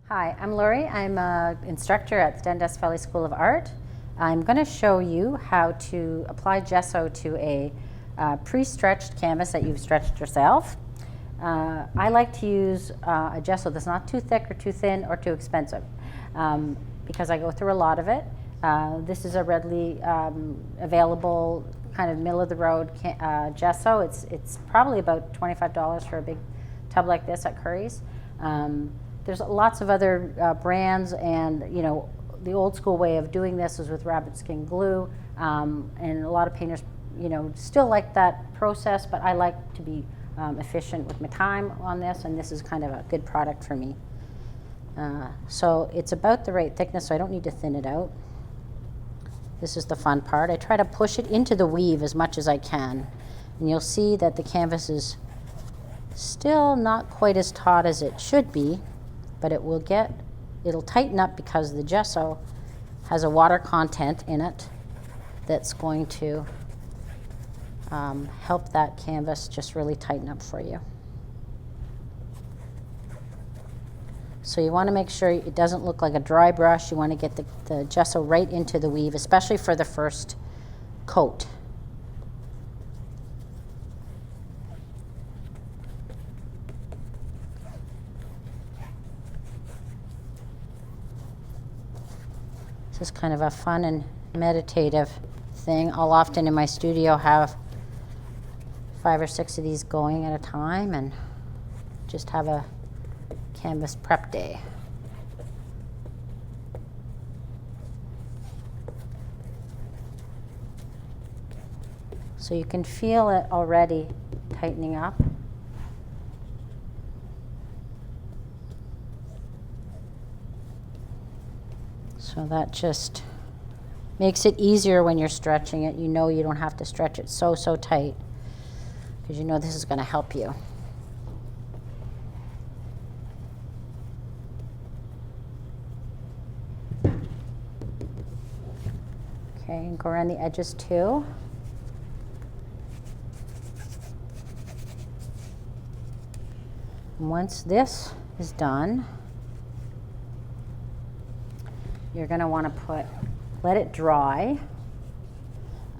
Hi, I'm Laurie. I'm an instructor at the Dundas Valley School of Art. I'm going to show you how to apply gesso to a pre-stretched canvas that you've stretched yourself. I like to use a gesso that's not too thick or too thin or too expensive because I go through a lot of it. This is a readily available kind of middle-of-the-road gesso. It's probably about $25 for a big tub like this at Curry's. There's lots of other brands, and the old school way of doing this is with rabbit skin glue, and a lot of painters still like that process, but I like to be efficient with my time on this, and this is kind of a good product for me. So it's about the right thickness, so I don't need to thin it out. This is the fun part. I try to push it into the weave as much as I can, and you'll see that the canvas is still not quite as taut as it should be, but it'll tighten up because the gesso has a water content in it that's going to help that canvas just really tighten up for you. So you want to make sure it doesn't look like a dry brush. You want to get the gesso right into the weave, especially for the first coat. This is kind of a fun and meditative thing. I'll often in my studio have 5 or 6 of these going at a time and just have a canvas prep day. So you can feel it already tightening up. So that just makes it easier when you're stretching it. You know you don't have to stretch it so tight because you know this is going to help you. Okay, and go around the edges too. And once this is done, you're going to want to let it dry,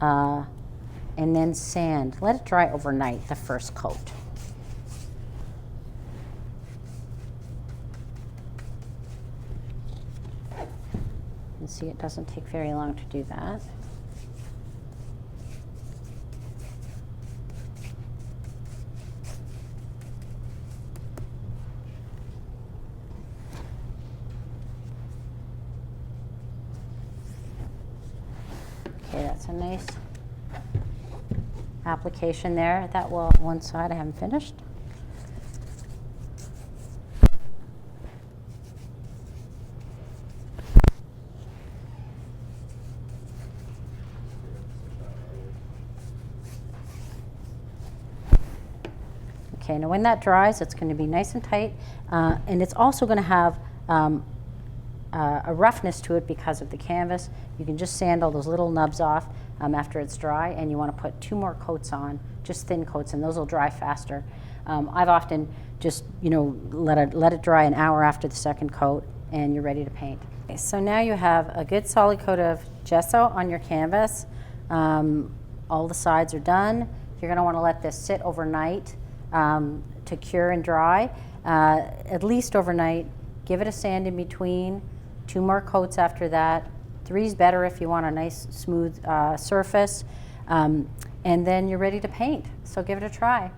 and then sand. Let it dry overnight, the first coat. And see, it doesn't take very long to do that. Okay, that's a nice application there. That will, one side I haven't finished. Okay, now when that dries, it's going to be nice and tight, and it's also going to have a roughness to it because of the canvas. You can just sand all those little nubs off after it's dry, and you want to put 2 more coats on, just thin coats, and those will dry faster. I've often just let it dry an hour after the second coat, and you're ready to paint. Okay, so now you have a good solid coat of gesso on your canvas. All the sides are done. You're going to want to let this sit overnight to cure and dry, at least overnight. Give it a sand in between. 2 more coats after that. 3's better if you want a nice smooth surface. And then you're ready to paint. So give it a try.